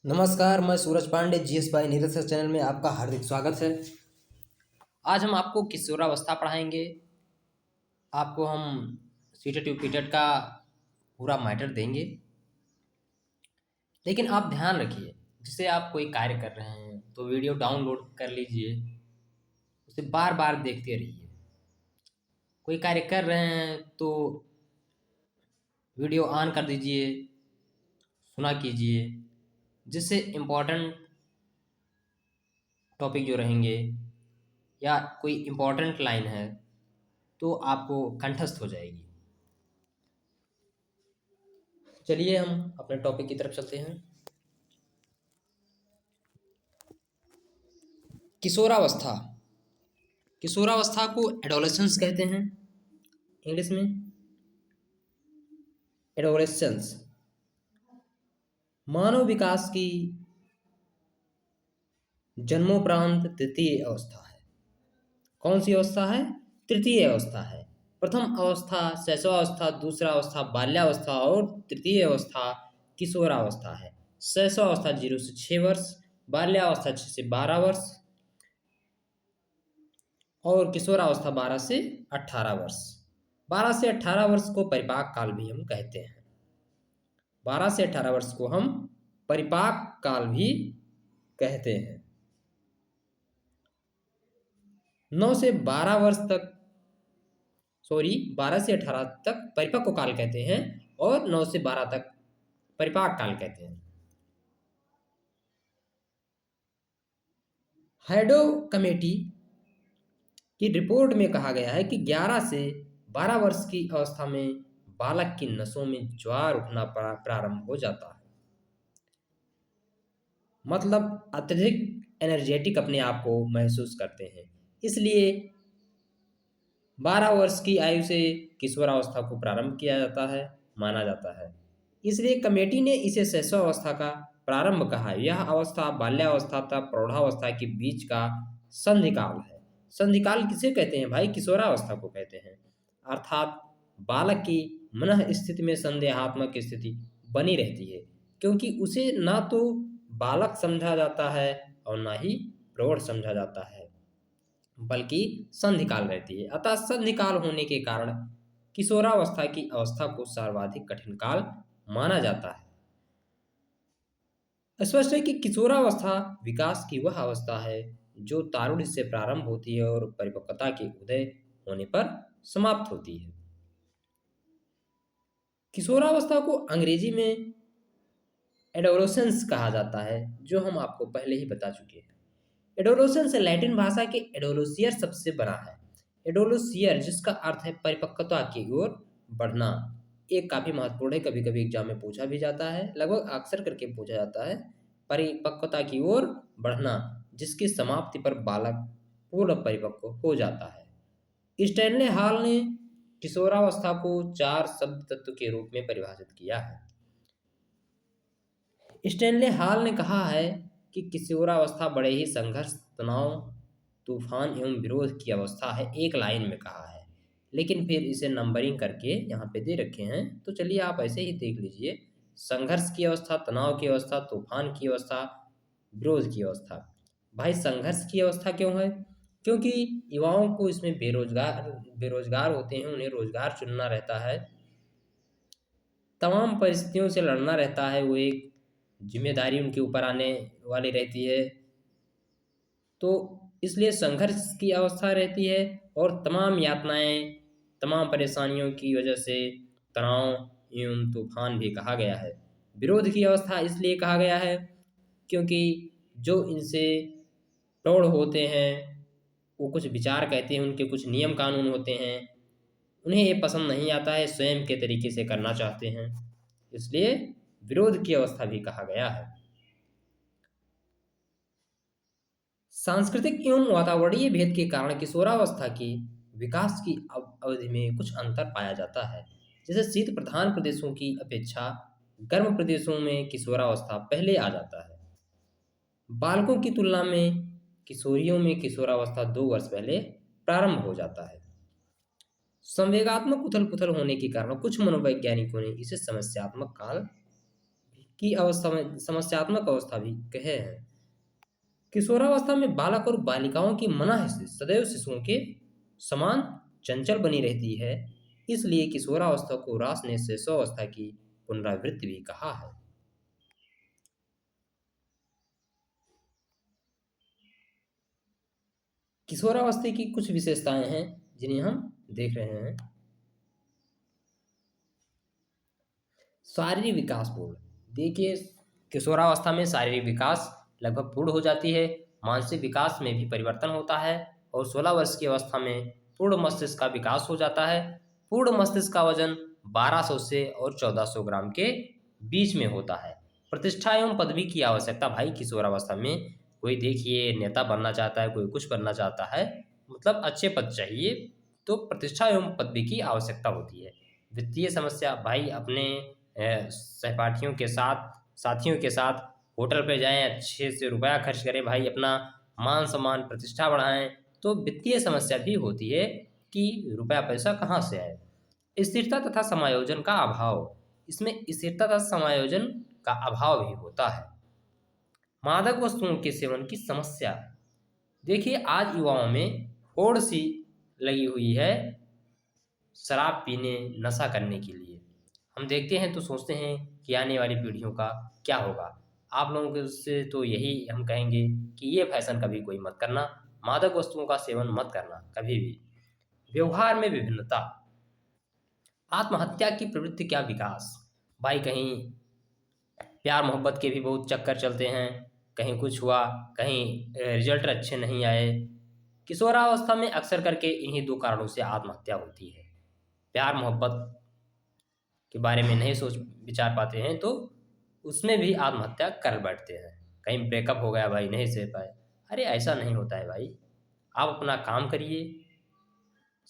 नमस्कार, मैं Suraj Pandey GS by Neeraj sir channel में आपका हार्दिक स्वागत है। आज हम आपको किशोरावस्था पढ़ाएंगे। आपको हम सीटेट यूपीटेट का पूरा मैटर देंगे, लेकिन आप ध्यान रखिए, जैसे आप कोई कार्य कर रहे हैं तो वीडियो डाउनलोड कर लीजिए, उसे बार बार देखते रहिए। कोई कार्य कर रहे हैं तो वीडियो ऑन कर दीजिए, सुना कीजिए, जिससे इम्पोर्टेंट टॉपिक जो रहेंगे या कोई इम्पोर्टेंट लाइन है तो आपको कंठस्थ हो जाएगी। चलिए हम अपने टॉपिक की तरफ चलते हैं। किशोरावस्था। किशोरावस्था को एडोलेसेंस कहते हैं इंग्लिश में। एडोलेसेंस मानव विकास की जन्मोपरांत तृतीय अवस्था है। कौन सी अवस्था है? तृतीय अवस्था है। प्रथम अवस्था शैशवावस्था, दूसरा अवस्था बाल्यावस्था और तृतीय अवस्था किशोरावस्था है। शैशवावस्था 0 से 6 वर्ष, बाल्यावस्था 6 से 12 वर्ष और किशोरावस्था 12 से 18 वर्ष। 12 से 18 वर्ष को परिपाक काल भी हम कहते हैं। 12 से 18 वर्ष को हम परिपाक काल भी कहते हैं। 9 से 12 वर्ष तक 12 से 18 तक परिपक्व काल कहते हैं और 9 से 12 तक परिपाक काल कहते हैं। हैडो कमेटी की रिपोर्ट में कहा गया है कि 11 से 12 वर्ष की अवस्था में बालक की नसों में ज्वार उठना प्रारंभ हो जाता है। मतलब अत्यधिक एनर्जेटिक अपने आप को महसूस करते हैं। इसलिए 12 वर्ष की आयु से किशोरावस्था को प्रारंभ किया जाता है, माना जाता है। इसलिए कमेटी ने इसे शैशवावस्था का प्रारंभ कहा है। यह अवस्था बाल्यावस्था तथा प्रौढ़ावस्था के बीच का संधिकाल है। संधिकाल किसे कहते हैं भाई? किशोरावस्था को कहते हैं। अर्थात बालक की मन स्थिति में संदेहात्मक स्थिति बनी रहती है, क्योंकि उसे ना तो बालक समझा जाता है और ना ही प्रौढ़ समझा जाता है, बल्कि संधिकाल रहती है। अतः संधिकाल होने के कारण किशोरावस्था की अवस्था को सर्वाधिक कठिन काल माना जाता है। स्पष्ट है कि किशोरावस्था विकास की वह अवस्था है जो तारुण्य से प्रारंभ होती है और परिपक्वता के उदय होने पर समाप्त होती है। किशोरावस्था को अंग्रेजी में एडोलेसेंस कहा जाता है, जो हम आपको पहले ही बता चुके हैं। एडोलेसेंस लैटिन भाषा के एडोलोसियर शब्द से बना है। एडोलोसियर जिसका अर्थ है परिपक्वता की ओर बढ़ना, एक काफी महत्वपूर्ण है। कभी कभी एग्जाम में पूछा भी जाता है, लगभग अक्सर करके पूछा जाता है। परिपक्वता की ओर बढ़ना, जिसकी समाप्ति पर बालक पूर्ण परिपक्व हो जाता है। स्टैनले हॉल ने किशोरावस्था को 4 शब्द तत्व के रूप में परिभाषित किया है। स्टैनले हॉल ने कहा है कि किशोरावस्था बड़े ही संघर्ष, तनाव, तूफान एवं विरोध की अवस्था है। एक लाइन में कहा है, लेकिन फिर इसे नंबरिंग करके यहाँ पे दे रखे हैं, तो चलिए आप ऐसे ही देख लीजिए। संघर्ष की अवस्था, तनाव की अवस्था, तूफान की अवस्था, विरोध की अवस्था। भाई संघर्ष की अवस्था क्यों है? क्योंकि युवाओं को इसमें बेरोजगार होते हैं, उन्हें रोजगार चुनना रहता है, तमाम परिस्थितियों से लड़ना रहता है, वो एक जिम्मेदारी उनके ऊपर आने वाली रहती है, तो इसलिए संघर्ष की अवस्था रहती है। और तमाम यातनाएं, तमाम परेशानियों की वजह से तनाव एवं तूफान भी कहा गया है। विरोध की अवस्था इसलिए कहा गया है क्योंकि जो इनसे प्रौढ़ होते हैं वो कुछ विचार कहते हैं, उनके कुछ नियम कानून होते हैं, उन्हें ये पसंद नहीं आता है, स्वयं के तरीके से करना चाहते हैं, इसलिए विरोध की अवस्था भी कहा गया है। सांस्कृतिक एवं वातावरणीय भेद के कारण किशोरावस्था की विकास की अवधि में कुछ अंतर पाया जाता है। जैसे शीत प्रधान प्रदेशों की अपेक्षा गर्म प्रदेशों में किशोरावस्था पहले आ जाता है। बालकों की तुलना में किशोरियों में किशोरावस्था 2 वर्ष पहले प्रारंभ हो जाता है। संवेगात्मक उथल पुथल होने के कारण कुछ मनोवैज्ञानिकों ने इसे समस्यात्मक काल भी की अवस्था में समस्यात्मक अवस्था भी कहे हैं। किशोरावस्था में बालक और बालिकाओं की मना सदैव शिशुओं के समान चंचल बनी रहती है। इसलिए किशोरावस्था को रास ने शैशवावस्था की पुनरावृत्ति भी कहा है। किशोरावस्था की कुछ विशेषताएं हैं जिन्हें हम देख रहे हैं। शारीरिक विकास पूर्ण। देखिए, किशोरावस्था में शारीरिक विकास लगभग पूर्ण हो जाती है। मानसिक विकास में भी परिवर्तन होता है और 16 वर्ष की अवस्था में पूर्ण मस्तिष्क का विकास हो जाता है। पूर्ण मस्तिष्क का वजन 1200 से और 1400 ग्राम के बीच में होता है। प्रतिष्ठा एवं पदवी की आवश्यकता। भाई, किशोरावस्था में कोई देखिए नेता बनना चाहता है, कोई कुछ बनना चाहता है, मतलब अच्छे पद चाहिए, तो प्रतिष्ठा एवं पदवी की आवश्यकता होती है। वित्तीय समस्या। भाई, अपने सहपाठियों के साथ, साथियों के साथ होटल पे जाएं, अच्छे से रुपया खर्च करें, भाई अपना मान सम्मान प्रतिष्ठा बढ़ाएं। तो वित्तीय समस्या भी होती है कि रुपया पैसा कहाँ से आए। स्थिरता तथा समायोजन का अभाव। इसमें स्थिरता तथा समायोजन का अभाव भी होता है। मादक वस्तुओं के सेवन की समस्या। देखिए, आज युवाओं में होड़ सी लगी हुई है शराब पीने, नशा करने के लिए। हम देखते हैं तो सोचते हैं कि आने वाली पीढ़ियों का क्या होगा। आप लोगों के से तो यही हम कहेंगे कि ये फैशन कभी कोई मत करना, मादक वस्तुओं का सेवन मत करना कभी भी। व्यवहार में विभिन्नता। आत्महत्या की प्रवृत्ति क्या विकास। भाई, कहीं प्यार मोहब्बत के भी बहुत चक्कर चलते हैं, कहीं कुछ हुआ, कहीं रिजल्ट अच्छे नहीं आए। किशोरावस्था में अक्सर करके इन्हीं दो कारणों से आत्महत्या होती है। प्यार मोहब्बत के बारे में नहीं सोच विचार पाते हैं तो उसमें भी आत्महत्या कर बैठते हैं। कहीं ब्रेकअप हो गया, भाई नहीं सह पाए। अरे ऐसा नहीं होता है भाई, आप अपना काम करिए,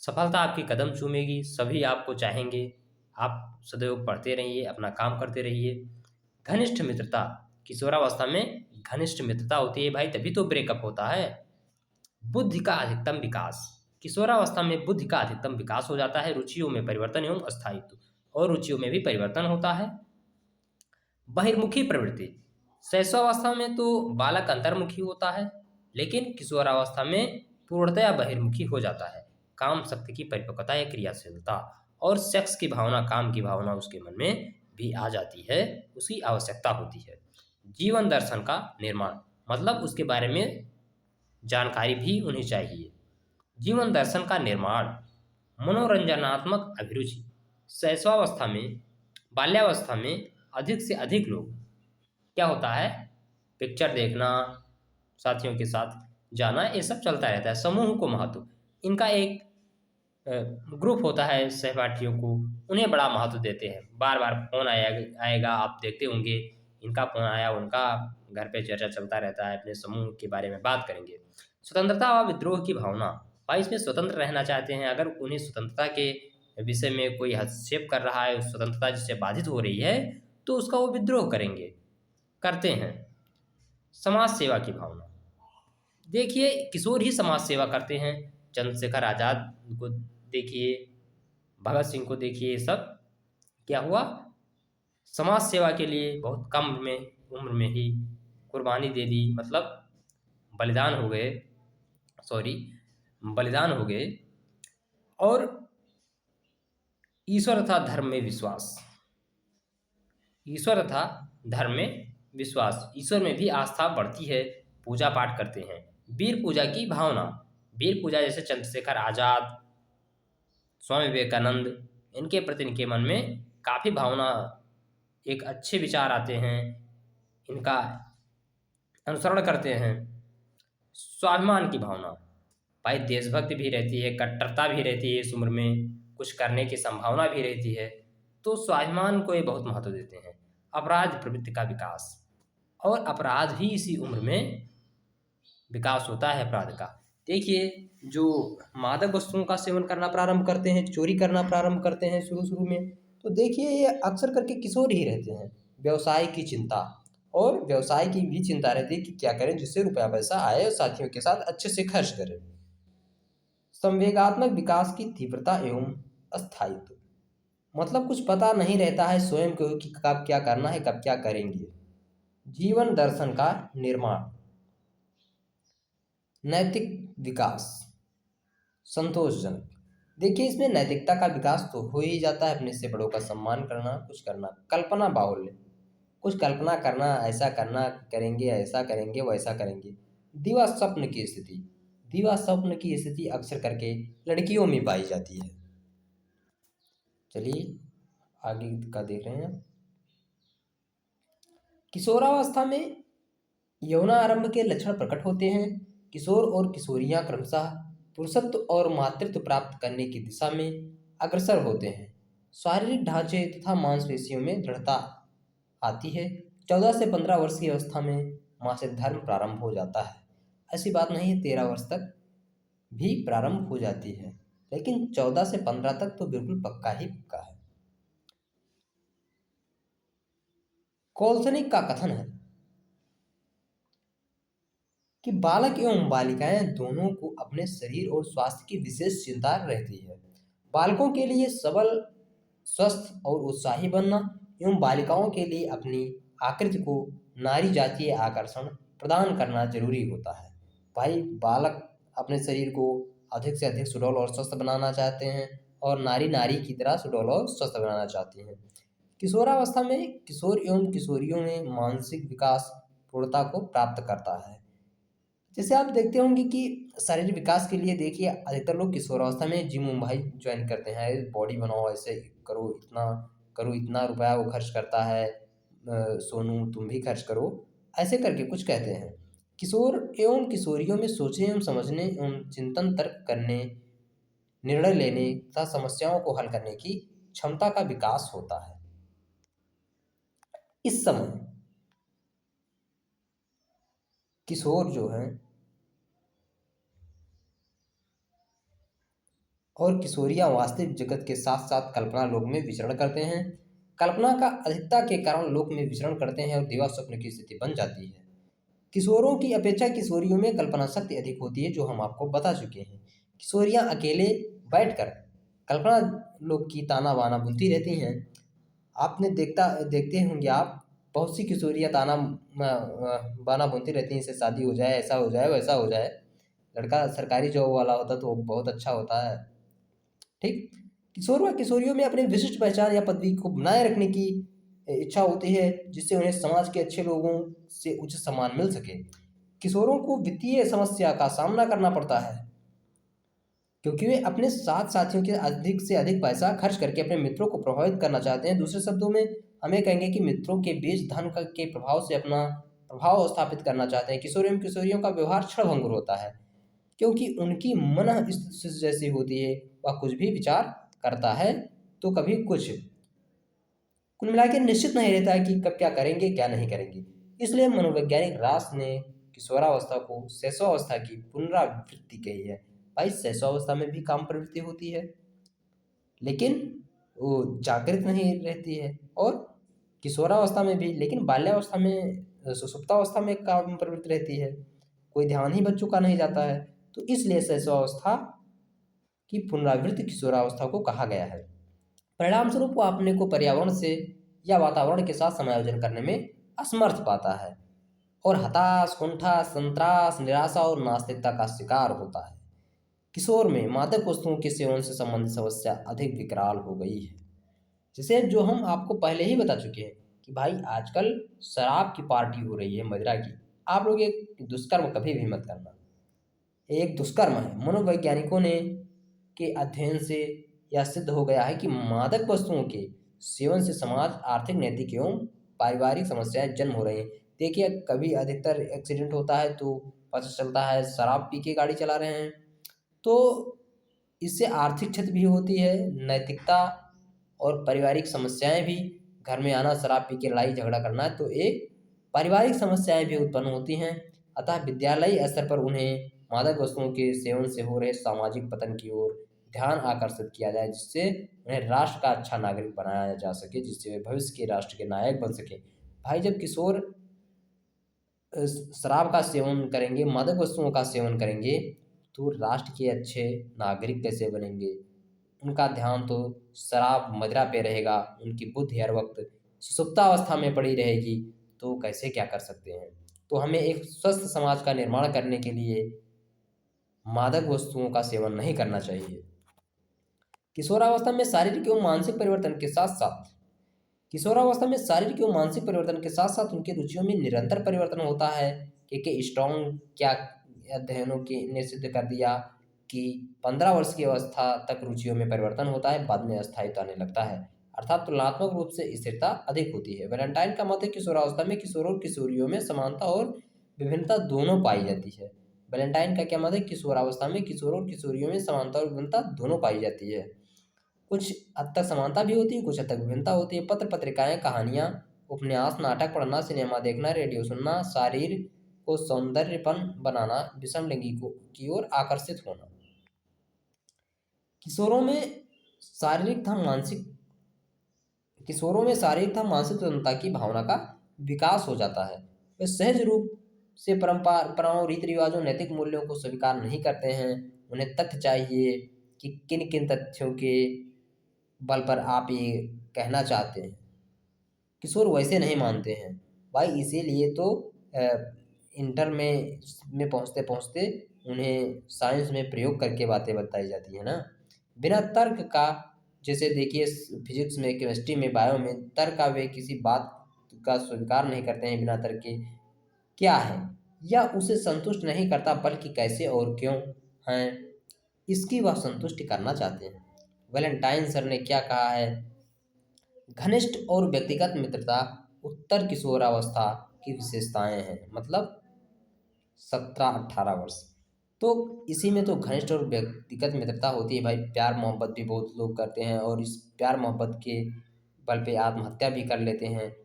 सफलता आपकी कदम चूमेगी, सभी आपको चाहेंगे। आप सदैव पढ़ते रहिए, अपना काम करते रहिए। घनिष्ठ मित्रता। किशोरावस्था में घनिष्ठ मित्रता होती है भाई, तभी तो ब्रेकअप होता है। बुद्धि का अधिकतम विकास। किशोरावस्था में बुद्धि का अधिकतम विकास हो जाता है। रुचियों में परिवर्तन एवं स्थायित्व, और रुचियों में भी परिवर्तन होता है। बहिर्मुखी प्रवृत्ति। शैशवावस्था में तो बालक अंतर्मुखी होता है, लेकिन किशोरावस्था में पूर्णतया बहिर्मुखी हो जाता है। काम शक्ति की परिपक्वता या क्रियाशीलता, और सेक्स की भावना, काम की भावना उसके मन में भी आ जाती है, उसकी आवश्यकता होती है। जीवन दर्शन का निर्माण, मतलब उसके बारे में जानकारी भी उन्हें चाहिए। जीवन दर्शन का निर्माण। मनोरंजनात्मक अभिरुचि। शैशवावस्था में, बाल्यावस्था में अधिक से अधिक लोग क्या होता है, पिक्चर देखना, साथियों के साथ जाना, ये सब चलता रहता है। समूह को महत्व। इनका एक ग्रुप होता है सहपाठियों को, उन्हें बड़ा महत्व देते हैं। बार बार फोन आएगा, आप देखते होंगे, इनका फोन आया, उनका घर पे चर्चा चलता रहता है, अपने समूह के बारे में बात करेंगे। स्वतंत्रता व विद्रोह की भावना। भाई, इसमें स्वतंत्र रहना चाहते हैं। अगर उन्हें स्वतंत्रता के विषय में कोई हस्तक्षेप कर रहा है, स्वतंत्रता जिससे बाधित हो रही है, तो उसका वो विद्रोह करेंगे, करते हैं। समाज सेवा की भावना। देखिए, किशोर ही समाज सेवा करते हैं। चंद्रशेखर आजाद को देखिए, भगत सिंह को देखिए, सब क्या हुआ, समाज सेवा के लिए बहुत कम में उम्र में ही कुर्बानी दे दी, मतलब बलिदान हो गए, सॉरी, बलिदान हो गए। और ईश्वर तथा धर्म में विश्वास। ईश्वर तथा धर्म में विश्वास, ईश्वर में भी आस्था बढ़ती है, पूजा पाठ करते हैं। वीर पूजा की भावना। वीर पूजा, जैसे चंद्रशेखर आजाद, स्वामी विवेकानंद, इनके प्रति इनके मन में काफ़ी भावना, एक अच्छे विचार आते हैं, इनका अनुसरण करते हैं। स्वाभिमान की भावना। भाई, देशभक्ति भी रहती है, कट्टरता भी रहती है, इस उम्र में कुछ करने की संभावना भी रहती है, तो स्वाभिमान को ये बहुत महत्व देते हैं। अपराध प्रवृत्ति का विकास, और अपराध भी इसी उम्र में विकास होता है अपराध का। देखिए, जो मादक वस्तुओं का सेवन करना प्रारंभ करते हैं, चोरी करना प्रारंभ करते हैं शुरू शुरू में, तो देखिए ये अक्सर करके किशोर ही रहते हैं। व्यवसाय की चिंता, और व्यवसाय की भी चिंता रहती है कि क्या करें जिससे रुपया पैसा आए और साथियों के साथ अच्छे से खर्च करें। संवेगात्मक विकास की तीव्रता एवं स्थायित्व। मतलब कुछ पता नहीं रहता है स्वयं को कि कब क्या करना है, कब क्या करेंगे। जीवन दर्शन का निर्माण, नैतिक विकास, संतोषजनक। देखिए, इसमें नैतिकता का विकास तो हो ही जाता है, अपने से बड़ों का सम्मान करना, कुछ करना। कल्पना बाहुल्य, कुछ कल्पना करना, ऐसा करना करेंगे, ऐसा करेंगे, वैसा करेंगे। दीवा स्वप्न की स्थिति, दीवा स्वप्न की स्थिति अक्सर करके लड़कियों में पाई जाती है। चलिए आगे का देख रहे हैं। किशोरावस्था में यौनारंभ के लक्षण प्रकट होते हैं। किशोर और किशोरियां क्रमशः पुरुषत्व और मातृत्व प्राप्त करने की दिशा में अग्रसर होते हैं। शारीरिक ढांचे तथा मांसपेशियों में दृढ़ता आती है। 14 से 15 वर्ष की अवस्था में मासिक धर्म प्रारंभ हो जाता है। ऐसी बात नहीं है, 13 वर्ष तक भी प्रारंभ हो जाती है, लेकिन 14 से 15 तक तो बिल्कुल पक्का ही पक्का है। कोल्सनिक का कथन है कि बालक एवं बालिकाएं दोनों को अपने शरीर और स्वास्थ्य की विशेष चिंता रहती है। बालकों के लिए सबल, स्वस्थ और उत्साही बनना एवं बालिकाओं के लिए अपनी आकृति को नारी जातीय आकर्षण प्रदान करना जरूरी होता है। भाई, बालक अपने शरीर को अधिक से अधिक सुडौल और स्वस्थ बनाना चाहते हैं, और नारी नारी की तरह सुडौल और स्वस्थ बनाना चाहती हैं। किशोरावस्था में किशोर एवं किशोरियों में मानसिक विकास पूर्णता को प्राप्त करता है। जैसे आप देखते होंगे कि शारीरिक विकास के लिए देखिए, अधिकतर लोग किशोरावस्था में जिम विम भाई ज्वाइन करते हैं, बॉडी बनाओ, ऐसे करो, इतना करो, इतना रुपया वो खर्च करता है, सोनू तुम भी खर्च करो, ऐसे करके कुछ कहते हैं। किशोर एवं किशोरियों में सोचने एवं समझने एवं चिंतन, तर्क करने, निर्णय लेने तथा समस्याओं को हल करने की क्षमता का विकास होता है। इस समय किशोर जो हैं और किशोरियां वास्तविक जगत के साथ साथ कल्पना लोक में विचरण करते हैं। कल्पना का अधिकता के कारण लोक में विचरण करते हैं और दिवा स्वप्न की स्थिति बन जाती है। किशोरों की अपेक्षा किशोरियों में कल्पना शक्ति अधिक होती है, जो हम आपको बता चुके हैं। किशोरियां अकेले बैठकर कल्पना लोक की ताना बाना बुनती रहती हैं। आपने देखते होंगे आप, बहुत सी किशोरियां ताना बाना बुनती रहती हैं, इससे शादी हो जाए, ऐसा हो जाए, वैसा हो जाए। लड़का सरकारी जॉब वाला होता तो बहुत अच्छा होता है। ठीक। किशोर व किशोरियों में अपनी विशिष्ट पहचान या पदवी को बनाए रखने की इच्छा होती है, जिससे उन्हें समाज के अच्छे लोगों से उचित सम्मान मिल सके। किशोरों को वित्तीय समस्या का सामना करना पड़ता है, क्योंकि वे अपने साथ साथियों के अधिक से अधिक पैसा खर्च करके अपने मित्रों को प्रभावित करना चाहते हैं। दूसरे शब्दों में हमें कहेंगे कि मित्रों के बीच धन के प्रभाव से अपना प्रभाव स्थापित करना चाहते हैं। किशोर एवं किशोरियों का व्यवहार क्षणभंगुर होता है, क्योंकि उनकी मन स्थिति जैसी होती है, वह कुछ भी विचार करता है तो कभी कुछ, कुल मिला के निश्चित नहीं रहता है कि कब क्या करेंगे, क्या नहीं करेंगे। इसलिए मनोवैज्ञानिक रास ने किशोरावस्था को शैशवावस्था की पुनरावृत्ति कही है। भाई, शैशवावस्था में भी काम प्रवृत्ति होती है, लेकिन वो जागृत नहीं रहती है, और किशोरावस्था में भी, लेकिन बाल्यावस्था में, सुषुप्तावस्था में काम प्रवृत्ति रहती है। कोई ध्यान ही बच्चों का नहीं जाता है, तो इसलिए शैशवावस्था की पुनरावृत्ति किशोरावस्था को कहा गया है। परिणाम स्वरूप वो अपने को पर्यावरण से या वातावरण के साथ समायोजन करने में असमर्थ पाता है, और हताश, कुंठा, संत्रास, निराशा और नास्तिकता का शिकार होता है। किशोर में मादक वस्तुओं के सेवन से संबंधित समस्या अधिक विकराल हो गई है। जैसे जो हम आपको पहले ही बता चुके हैं कि भाई, आजकल शराब की पार्टी हो रही है, मदिरा की। आप लोग एक दुष्कर्म कभी भी मत करना, एक दुष्कर्म है। मनोवैज्ञानिकों ने के अध्ययन से यह सिद्ध हो गया है कि मादक वस्तुओं के सेवन से समाज, आर्थिक, नैतिक एवं पारिवारिक समस्याएं जन्म हो रही हैं। देखिए, कभी अधिकतर एक्सीडेंट होता है तो पता चलता है शराब पी के गाड़ी चला रहे हैं, तो इससे आर्थिक क्षति भी होती है, नैतिकता और पारिवारिक समस्याएं भी। घर में आना, शराब पी के लड़ाई झगड़ा करना, तो एक पारिवारिक समस्याएं भी उत्पन्न होती हैं। अतः विद्यालयी स्तर पर उन्हें मादक वस्तुओं के सेवन से हो रहे सामाजिक पतन की ओर ध्यान आकर्षित किया जाए, जिससे उन्हें राष्ट्र का अच्छा नागरिक बनाया जा सके, जिससे वे भविष्य के राष्ट्र के नायक बन सके। भाई, जब किशोर शराब का सेवन करेंगे, मादक वस्तुओं का सेवन करेंगे, तो राष्ट्र के अच्छे नागरिक कैसे बनेंगे? उनका ध्यान तो शराब मदिरा पे रहेगा, उनकी बुद्धि हर वक्त सुषुप्तावस्था में पड़ी रहेगी, तो कैसे क्या कर सकते हैं। तो हमें एक स्वस्थ समाज का निर्माण करने के लिए मादक वस्तुओं का सेवन नहीं करना चाहिए। किशोरावस्था में शारीरिक एवं मानसिक परिवर्तन के साथ साथ किशोरावस्था में शारीरिक एवं मानसिक परिवर्तन के साथ साथ उनकी रुचियों में निरंतर परिवर्तन होता है। क्योंकि स्ट्रॉन्ग क्या अध्ययनों की ने सिद्ध कर दिया कि 15 वर्ष की अवस्था तक रुचियों में परिवर्तन होता है, बाद में अस्थायित्व आने लगता है, अर्थात तुलनात्मक रूप से स्थिरता अधिक होती है। वैलेंटाइन का मत है किशोरावस्था में किशोर और किशोरियों में समानता और विभिन्नता दोनों पाई जाती है। वैलेंटाइन का क्या मत है, किशोरावस्था में किशोर और किशोरियों में समानता और विभिन्नता दोनों पाई जाती है। कुछ हद तक समानता भी होती है, कुछ हद तक भिन्नता होती है। पत्र पत्रिकाएं, कहानियां, उपन्यास, नाटक पढ़ना, सिनेमा देखना, रेडियो सुनना, शरीर को सौंदर्यपन बनाना, विषम लिंगी को की ओर आकर्षित होना। किशोरों में शारीरिक था मानसिक किशोरों में शारीरिक था मानसिक स्वतंत्रता की भावना का विकास हो जाता है। वे सहज रूप से परंपराओं, रीति रिवाजों, नैतिक मूल्यों को स्वीकार नहीं करते हैं। उन्हें तथ्य चाहिए कि किन किन तथ्यों के बल पर आप ये कहना चाहते हैं। किशोर वैसे नहीं मानते हैं भाई, इसीलिए तो इंटर में पहुंचते पहुंचते उन्हें साइंस में प्रयोग करके बातें बताई जाती है ना, बिना तर्क का। जैसे देखिए फिजिक्स में, केमिस्ट्री में, बायो में तर्क का वे किसी बात का स्वीकार नहीं करते हैं बिना तर्क के। क्या है या उसे संतुष्ट नहीं करता, बल्कि कैसे और क्यों हैं इसकी वह संतुष्टि करना चाहते हैं। वैलेंटाइन सर ने क्या कहा है, घनिष्ठ और व्यक्तिगत मित्रता उत्तर किशोरावस्था की विशेषताएं हैं, मतलब 17-18 वर्ष। तो इसी में तो घनिष्ठ और व्यक्तिगत मित्रता होती है भाई। प्यार मोहब्बत भी बहुत लोग करते हैं और इस प्यार मोहब्बत के बल पे आत्महत्या भी कर लेते हैं।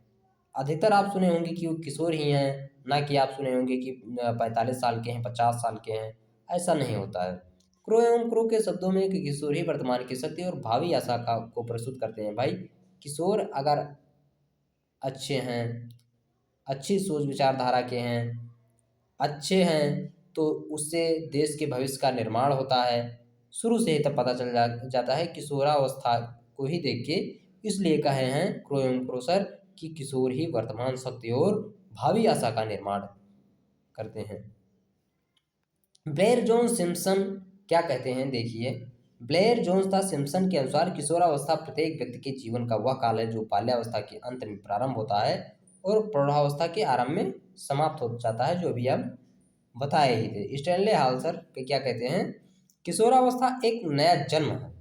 अधिकतर आप सुने होंगे कि वो किशोर ही हैं, ना कि आप सुने होंगे कि 45 साल के हैं, 50 साल के हैं। ऐसा नहीं होता है। क्रो एवं क्रो के शब्दों में कि किशोर ही वर्तमान की शक्ति और भावी आशा का को प्रस्तुत करते हैं भाई। किशोर अगर अच्छे हैं, अच्छी सोच विचारधारा के हैं, अच्छे हैं, तो उससे देश के भविष्य का निर्माण होता है। शुरू से ही तब पता चल जाता है किशोरावस्था को ही देख के। इसलिए कहे हैं क्रो एवं क्रो सर कि किशोर ही वर्तमान शक्ति और भावी आशा का निर्माण करते हैं। ब्लेयर जोन्स सिम्पसन क्या कहते हैं, देखिए। ब्लेयर जोन्स तथा सिम्पसन के अनुसार किशोरावस्था प्रत्येक व्यक्ति के जीवन का वह काल है जो बाल्यावस्था के अंत में प्रारंभ होता है और प्रौढ़ावस्था के आरंभ में समाप्त हो जाता है, जो अभी हम बताए ही थे। स्टैनले हाल्सर के क्या कहते हैं, किशोरावस्था एक नया जन्म है,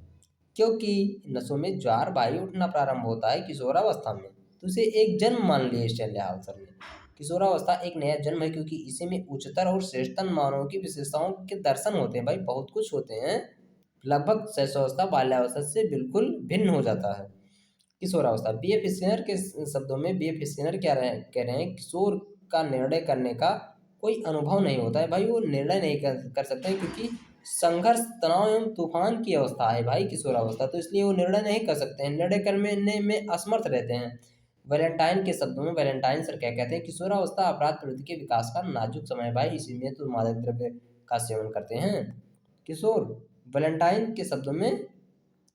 क्योंकि नसों में ज्वार भाई उठना प्रारंभ होता है किशोरावस्था में, तो इसे एक जन्म मान लिया स्टैनले हाल्सर ने। किशोरावस्था एक नया जन्म है क्योंकि इसी में उच्चतर और श्रेष्ठतम मानवों की विशेषताओं के दर्शन होते हैं भाई, बहुत कुछ होते हैं। लगभग शैशवावस्था बाल्यावस्था से बिल्कुल भिन्न हो जाता है किशोरावस्था। बी.एफ. स्किनर के शब्दों में बी.एफ. स्किनर कह रहे हैं किशोर का निर्णय करने का कोई अनुभव नहीं होता है भाई, वो निर्णय नहीं कर सकते हैं क्योंकि संघर्ष, तनाव एवं तूफान की अवस्था है भाई किशोरावस्था, तो इसलिए वो निर्णय नहीं कर सकते हैं, निर्णय करने में असमर्थ रहते हैं। वैलेंटाइन के शब्दों में वैलेंटाइन सर क्या कहते हैं, किशोरावस्था अपराध प्रवृत्ति के विकास का नाजुक समय है भाई, इसी में तो मादक द्रव्य का सेवन करते हैं किशोर। वैलेंटाइन के शब्दों में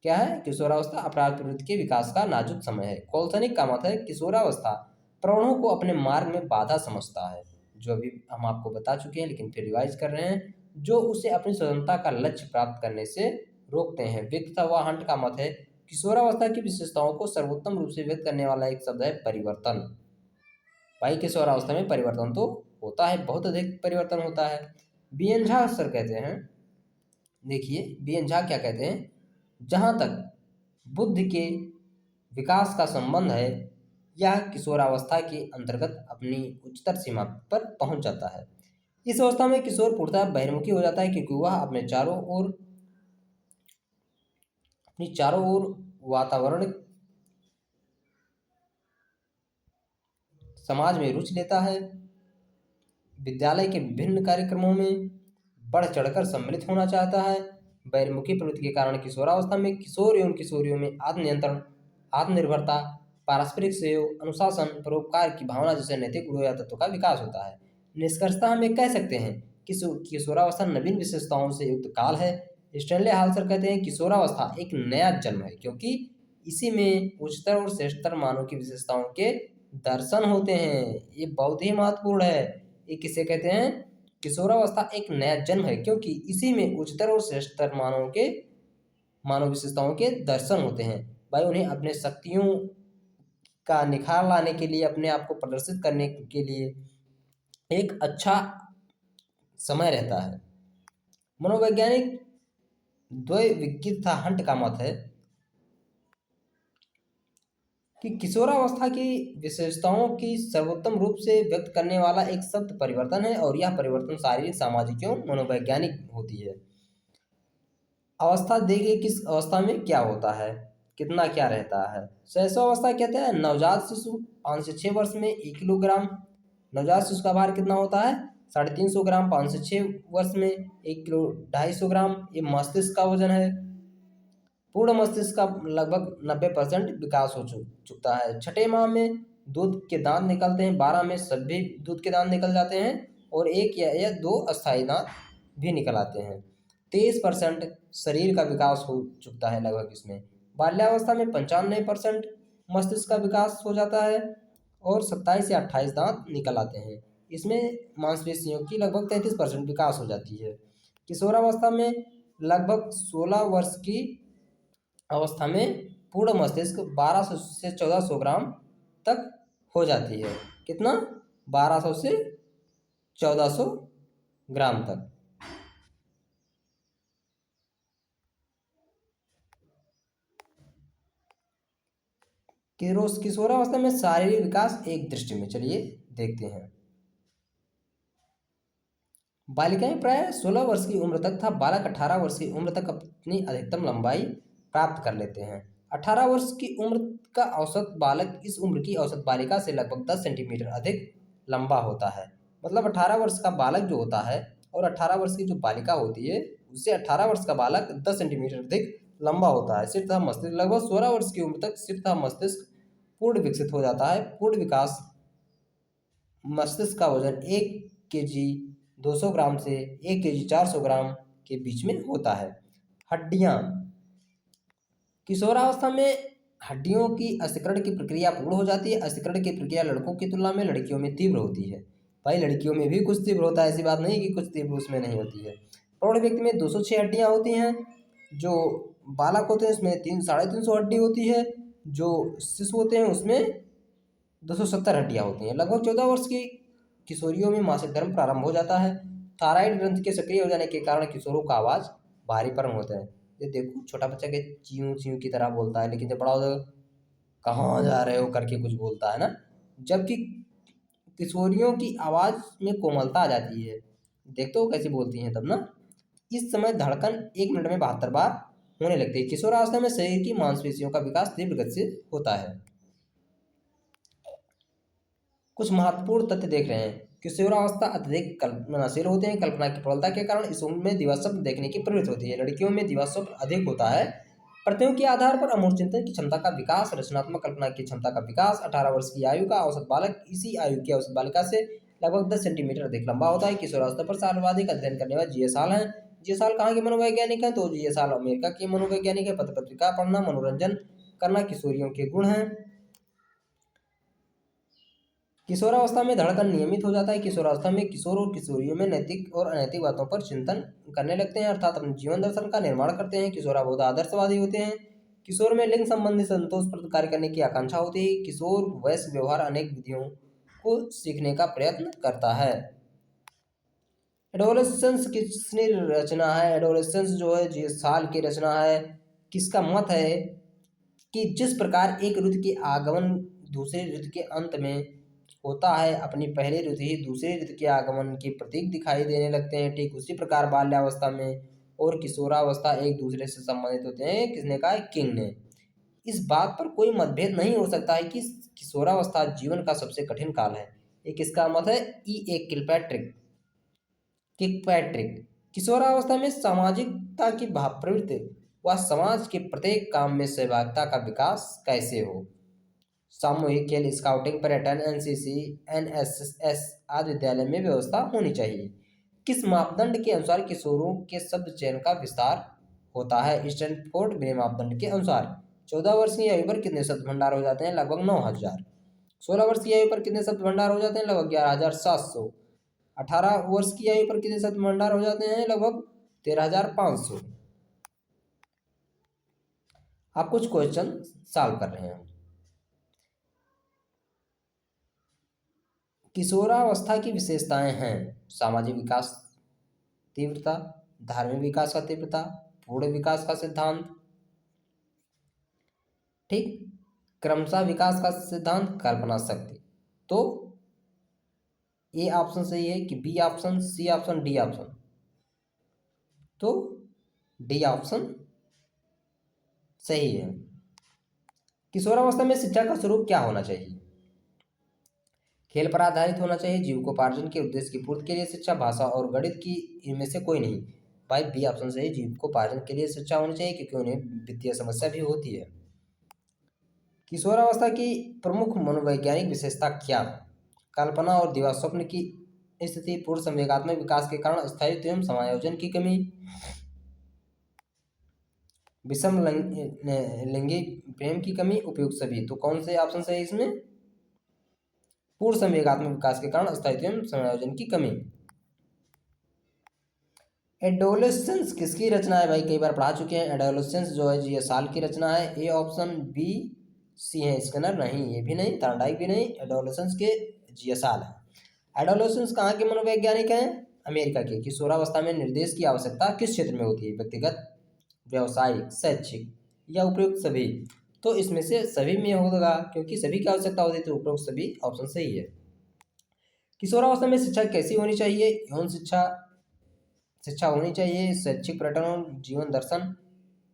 क्या है, किशोरावस्था अपराध प्रवृत्ति के विकास का नाजुक समय है। कोल्सनिक का मत है किशोरावस्था प्रौढ़ों को अपने मार्ग में बाधा समझता है, जो अभी हम आपको बता चुके हैं लेकिन फिर रिवाइज कर रहे हैं, जो उसे अपनी स्वतंत्रता का लक्ष्य प्राप्त करने से रोकते हैं। विक्ट व हंट का मत है किशोरावस्था की विशेषताओं को सर्वोत्तम रूप से व्यक्त करने वाला एक शब्द है परिवर्तन। भाई किशोरावस्था में परिवर्तन तो होता है, बहुत अधिक परिवर्तन होता है। बी.एन. झा सर कहते हैं, देखिए बी.एन. झा क्या कहते हैं, जहाँ तक बुद्धि के विकास का संबंध है, यह किशोरावस्था के अंतर्गत अपनी उच्चतर सीमा पर पहुंच जाता है। इस अवस्था में किशोर पूर्णतः बहिर्मुखी हो जाता है क्योंकि वह अपने चारों ओर वातावरण, समाज में रुचि लेता है, विद्यालय के विभिन्न कार्यक्रमों में बढ़ चढ़कर सम्मिलित होना चाहता है। बहिर्मुखी प्रवृत्ति के कारण किशोरावस्था में किशोर एवं किशोरियों में आत्मनियंत्रण, आत्मनिर्भरता, पारस्परिक सहयोग, अनुशासन, परोपकार की भावना जैसे नैतिक गुणों या तत्वों का विकास होता है। निष्कर्षतः हम ये कह सकते हैं कि किशोरावस्था नवीन विशेषताओं से युक्त काल है। स्टैनले हालसर कहते हैं किशोरावस्था एक नया जन्म है क्योंकि इसी में उच्चतर और श्रेष्ठतर मानव की विशेषताओं के दर्शन होते हैं। ये बहुत ही महत्वपूर्ण है। ये किसे कहते हैं? किशोरावस्था एक नया जन्म है क्योंकि इसी में उच्चतर और श्रेष्ठतर मानव विशेषताओं के दर्शन होते हैं। भाई उन्हें अपने शक्तियों का निखार लाने के लिए, अपने आप को प्रदर्शित करने के लिए एक अच्छा समय रहता है। मनोवैज्ञानिक द्वैविज्ञ तथा हंट का मत है कि किशोरावस्था की विशेषताओं की सर्वोत्तम रूप से व्यक्त करने वाला एक शब्द परिवर्तन है और यह परिवर्तन शारीरिक, सामाजिक एवं मनोवैज्ञानिक होती है। अवस्था देखिए किस अवस्था में क्या होता है, कितना क्या रहता है। शैशवावस्था कहते हैं नवजात शिशु 5 से 6 वर्ष में 1 किलोग्राम। नवजात शिशु का भार कितना होता है? 350 ग्राम। 5 से 6 वर्ष में 1 किलो 250 ग्राम। ये मस्तिष्क का वजन है। पूर्ण मस्तिष्क का लगभग 90% विकास हो चुकता है। छठे माह में दूध के दांत निकलते हैं। 12 में सभी दूध के दांत निकल जाते हैं और 1 या 2 अस्थायी दांत भी निकल आते हैं। 23% शरीर का विकास हो चुकता है लगभग इसमें। बाल्यावस्था में 95% मस्तिष्क का विकास हो जाता है और 27 या 28 दांत निकल आते हैं। इसमें मांसपेशियों की लगभग 33% विकास हो जाती है। किशोरावस्था में लगभग 16 वर्ष की अवस्था में पूर्ण मस्तिष्क 1200 से 1400 ग्राम तक हो जाती है। कितना? 1200 से 1400 ग्राम तक। किशोरावस्था में शारीरिक विकास एक दृष्टि में चलिए देखते हैं। बालिकाएं प्राय 16 वर्ष की उम्र तक तथा बालक 18 वर्ष की उम्र तक अपनी अधिकतम लंबाई प्राप्त कर लेते हैं। 18 वर्ष की उम्र का औसत बालक इस उम्र की औसत बालिका से लगभग 10 सेंटीमीटर अधिक लंबा होता है। मतलब 18 वर्ष का बालक जो होता है और 18 वर्ष की जो बालिका होती है उससे 18 वर्ष का बालक 10 सेंटीमीटर अधिक लंबा होता है। सिर तथा मस्तिष्क लगभग 16 वर्ष की उम्र तक सिर तथा मस्तिष्क पूर्ण विकसित हो जाता है। पूर्ण विकास मस्तिष्क का वजन 1 केजी 200 ग्राम से 1 केजी 400 ग्राम के बीच में होता है। हड्डियां किशोरावस्था में हड्डियों की असिकरण की प्रक्रिया पूर्ण हो जाती है। असिकरण की प्रक्रिया लड़कों की तुलना में लड़कियों में तीव्र होती है। भाई लड़कियों में भी कुछ तीव्र होता है, ऐसी बात नहीं कि कुछ तीव्र उसमें नहीं होती है। प्रौढ़ व्यक्ति में 206 हड्डियां होती हैं। जो बालक होते हैं उसमें 350 हड्डी होती है। जो शिशु होते हैं उसमें 270 हड्डियां होती हैं। लगभग 14 वर्ष की किशोरियों में मासिक धर्म प्रारंभ हो जाता है। थायराइड ग्रंथि के सक्रिय हो जाने के कारण किशोरों का आवाज भारीपन होता है। ये देखो छोटा बच्चा के च्यूं च्यूं की तरह बोलता है, लेकिन जब बड़ा होता है कहाँ जा रहे हो करके कुछ बोलता है ना। जबकि किशोरियों की आवाज में कोमलता आ जाती है। देखते हो कैसे बोलती हैं तब ना। इस समय धड़कन 1 मिनट में 72 बार होने लगती है। किशोरावस्था में शरीर की मांसपेशियों का विकास तीव्र गति से होता है। कुछ महत्वपूर्ण तथ्य देख रहे हैं। किशोरावस्था अत्यधिक कल्पनाशील होते हैं। कल्पना की प्रबलता के कारण इस उम्र में दिवास्वप्न देखने की प्रवृत्ति होती है। लड़कियों में दिवास्वप्न अधिक होता है। प्रत्ययों के आधार पर अमूर्त चिंतन की क्षमता का विकास, रचनात्मक कल्पना की क्षमता का विकास। 18 वर्ष की आयु का औसत बालक इसी आयु की औसत बालिका से लगभग 10 सेंटीमीटर अधिक लंबा होता है। किशोरावस्था पर सर्वाधिक अध्ययन करने वाले जी एस हाल हैं। जी एस हाल कहाँ के मनोवैज्ञानिक हैं? तो जी एस हाल अमेरिका के मनोवैज्ञानिक है। पत्र पत्रिका पढ़ना, मनोरंजन करना किशोरियों के गुण हैं। किशोरावस्था में धड़कन नियमित हो जाता है। किशोरावस्था में किशोर और किशोरियों में नैतिक और अनैतिक बातों पर चिंतन करने लगते हैं, अर्थात अपने जीवन दर्शन का निर्माण करते हैं। किशोराबोध आदर्शवादी होते हैं। किशोर में लिंग संबंधी संतोषप्रद कार्य करने की आकांक्षा होती है। किशोर वैश्य व्यवहार अनेक विधियों को सीखने का प्रयत्न करता है। एडोलेसेंस किसने रचना है? एडोलेसेंस जो है जी साल की रचना है। किसका मत है कि जिस प्रकार एक ऋतु के आगमन दूसरे ऋतु के अंत में होता है, अपनी पहली ऋतु ही दूसरे ऋतु के आगमन के प्रतीक दिखाई देने लगते हैं, ठीक उसी प्रकार बाल्यावस्था में और किशोरावस्था एक दूसरे से संबंधित होते हैं। किसने कहा है? किंग ने। इस बात पर कोई मतभेद नहीं हो सकता है कि किशोरावस्था जीवन का सबसे कठिन काल है। ये किसका मत है? ई ए किकपैट्रिक। किशोरावस्था में सामाजिकता की भाव प्रवृत्ति व समाज के प्रत्येक काम में सहभागिता का विकास कैसे हो। सामूहिक खेल, स्काउटिंग, पर्यटन, एनसीसी, एनएसएस आदि विद्यालय में व्यवस्था होनी चाहिए। किस मापदंड के अनुसार किशोरों के शब्द चयन का विस्तार होता है स्टैनफोर्ड ब्रे मापदंड के अनुसार। 14 वर्ष की आयु पर कितने शब्द भंडार हो जाते हैं? लगभग 9,000। 16 वर्ष की आयु पर कितने शब्द भंडार हो जाते हैं? लगभग 11,700। 18 वर्ष की आयु पर कितने शब्द भंडार हो जाते हैं? लगभग 13,500। आप कुछ क्वेश्चन सॉल्व कर रहे हैं। किशोरावस्था की विशेषताएं हैं सामाजिक विकास तीव्रता, धार्मिक विकास का तीव्रता, पूर्ण विकास का सिद्धांत, ठीक, क्रमशः विकास का सिद्धांत, कल्पना शक्ति। तो ए ऑप्शन सही है कि B option, C option, D option? तो डी ऑप्शन सही है। किशोरावस्था में शिक्षा का स्वरूप क्या होना चाहिए? खेल पर आधारित होना चाहिए, जीविकोपार्जन के उद्देश्य की पूर्ति के लिए शिक्षा, भाषा और गणित की इनमें से कोई नहीं। भाई बी ऑप्शन सही, जीविकोपार्जन के लिए शिक्षा होनी चाहिए क्योंकि उन्हें वित्तीय समस्या भी होती है। किशोरावस्था की प्रमुख मनोवैज्ञानिक विशेषता क्या है? कल्पना और दिवा स्वप्न की स्थिति, पूर्ण संवेगात्मक विकास के कारण स्थायित्व एवं समायोजन की कमी, विषम लिंगी प्रेम की कमी, उपयुक्त सभी। तो कौन से ऑप्शन सही इसमें? पूर्ण संवेगात्मक विकास के कारण स्थायित्व एवं समायोजन की कमी। एडोलेसेंस किसकी रचना है? भाई कई बार पढ़ा चुके हैं। एडोलेसेंस जो है ये साल की रचना है। ए ऑप्शन, बी, सी है स्किनर, नहीं ये भी नहीं, थॉर्नडाइक भी नहीं। एडोलेसेंस के जीएसाल है। एडोलेसेंस कहाँ के मनोवैज्ञानिक हैं? अमेरिका के। किशोरावस्था में निर्देश की आवश्यकता किस क्षेत्र में होती है? व्यक्तिगत, व्यावसायिक, शैक्षिक या उपयुक्त सभी? तो इसमें से सभी में होगा क्योंकि सभी की आवश्यकता होती है, तो उपयुक्त सभी ऑप्शन सही है। किशोरावस्था में शिक्षा कैसी होनी चाहिए? यौन शिक्षा शिक्षा होनी चाहिए, शैक्षिक पर्यटन, जीवन दर्शन,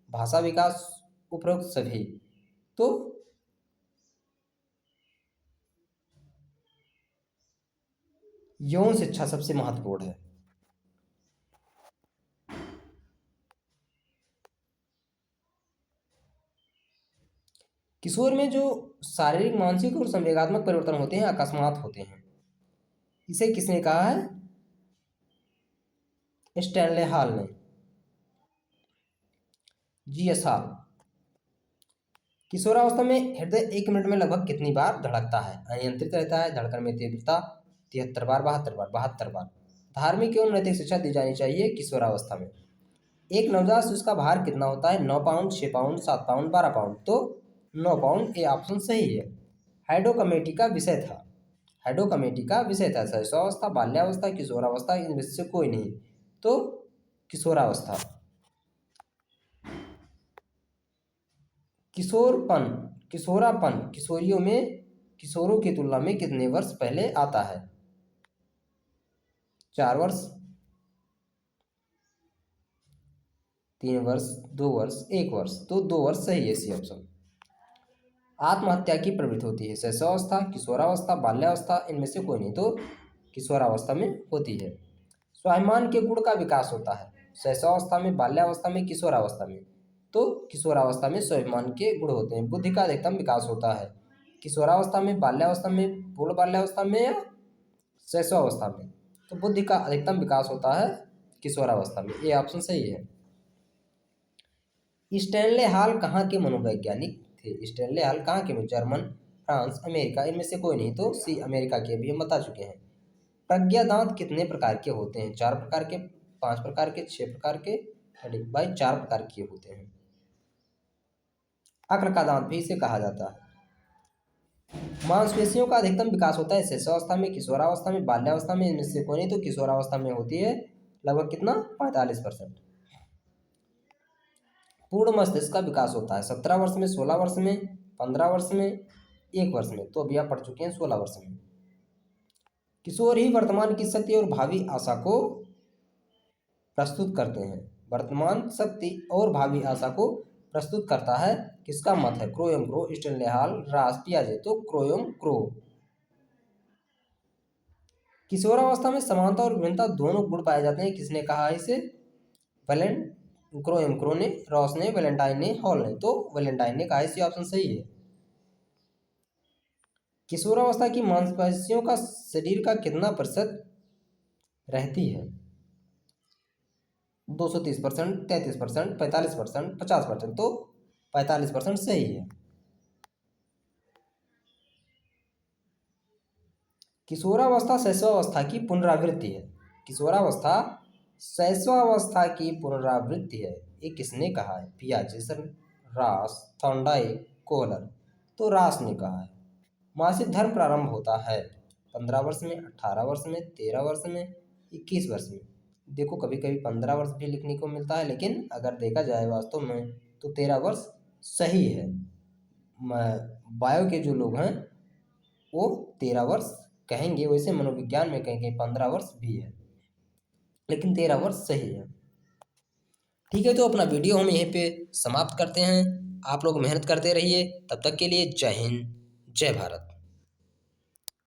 भाषा विकास, उपरोक्त सभी। तो यौन शिक्षा सबसे महत्वपूर्ण है। किशोर में जो शारीरिक, मानसिक और संवेगात्मक परिवर्तन होते हैं अकस्मात होते हैं। इसे किसने कहा है? स्टैनले हॉल ने। GS hall. किशोरावस्था में हृदय 1 मिनट में लगभग कितनी बार धड़कता है? अनियंत्रित रहता है, धड़कन में तीव्रता 73 बार, 72 बार, 72 बार। धार्मिक एवं नैतिक शिक्षा दी जानी चाहिए किशोरावस्था में। एक नवजात शिशु का भार कितना होता है? 9 पाउंड, 6 पाउंड, 7 पाउंड, 12 पाउंड। तो 9 पाउंड ए ऑप्शन सही है। हाइडो कमेटी का विषय था। हाइडो कमेटी का विषय था शैशवावस्था, बाल्यावस्था, किशोरावस्था, इनमें से कोई नहीं। तो किशोरावस्था। किशोरपन, किशोरापन किशोरियों में किशोरों की तुलना में कितने वर्ष पहले आता है? 4 वर्ष, 3 वर्ष, 2 वर्ष, 1 वर्ष। तो 2 वर्ष सही है सी ऑप्शन। आत्महत्या की प्रवृत्ति होती है शैशवावस्था, किशोरावस्था, बाल्यावस्था, इनमें से कोई नहीं। तो किशोरावस्था में होती है। स्वाभिमान के गुण का विकास होता है शैशवावस्था में, बाल्यावस्था में, किशोरावस्था में। तो किशोरावस्था में स्वाभिमान के गुण होते हैं। बुद्धि का अधिकतम विकास होता है किशोरावस्था में, बाल्यावस्था में, पूर्ण बाल्यावस्था में या शैशवावस्था में? तो बुद्धि का अधिकतम विकास होता है किशोरावस्था में। ये ऑप्शन सही है। स्टैनले हॉल कहाँ के मनोवैज्ञानिक थे? स्टैनले हॉल कहाँ के? जर्मन, फ्रांस, अमेरिका, इनमें से कोई नहीं। तो सी अमेरिका के, भी हम बता चुके हैं। प्रज्ञा दांत कितने प्रकार के होते हैं? 4 प्रकार के, 5 प्रकार के, 6 प्रकार के, भाई 4 प्रकार के होते हैं। अक्र का दांत भी इसे कहा जाता है। मांसपेशियों का अधिकतम विकास होता है शैशवावस्था में, किशोरावस्था में, बाल्यावस्था में, इनमें से कोई नहीं। तो किशोरावस्था में होती है लगभग कितना? 45%। पूर्ण मस्तिष्क का विकास होता है 17 वर्ष में, 16 वर्ष में, 15 वर्ष में, 1 वर्ष में। तो अभी आप पढ़ चुके हैं 16 वर्ष में। किशोर ही वर्तमान की शक्ति और भावी आशा को प्रस्तुत करते हैं। वर्तमान शक्ति और भावी आशा को प्रस्तुत करता है। किसका मत है? क्रो एवं क्रो, स्टैनले हॉल, रास, पियाजे। तो क्रो एवं क्रो। किशोरावस्था में समानता और विभिन्नता दोनों गुण पाए जाते हैं। किसने कहा है इसे? क्रो एवं क्रो ने, रॉस ने, वैलेंटाइन ने, हॉल ने। तो वैलेंटाइन ने कहा, इसी ऑप्शन सही है। किशोरावस्था की मांसपेशियों का शरीर का कितना प्रतिशत रहती है? 230%, 33%, 45%, 50%, तो 45% सही है। किशोरावस्था शैशवावस्था की पुनरावृत्ति है। किशोरावस्था शैशवावस्था की पुनरावृत्ति है, ये किसने कहा है? पियाजे, रास, थॉर्नडाइक, कोहलर। तो रास ने कहा है। मासिक धर्म प्रारंभ होता है 15 वर्ष में, 18 वर्ष में, 13 वर्ष में, 21 वर्ष में। देखो कभी कभी 15 वर्ष भी लिखने को मिलता है, लेकिन अगर देखा जाए वास्तव में तो 13 वर्ष सही है। बायो के जो लोग हैं वो 13 वर्ष कहेंगे, वैसे मनोविज्ञान में कहेंगे 15 वर्ष भी है, लेकिन 13 वर्ष सही है। ठीक है, तो अपना वीडियो हम यहीं पे समाप्त करते हैं। आप लोग मेहनत करते रहिए, तब तक के लिए जय हिंद, जय भारत।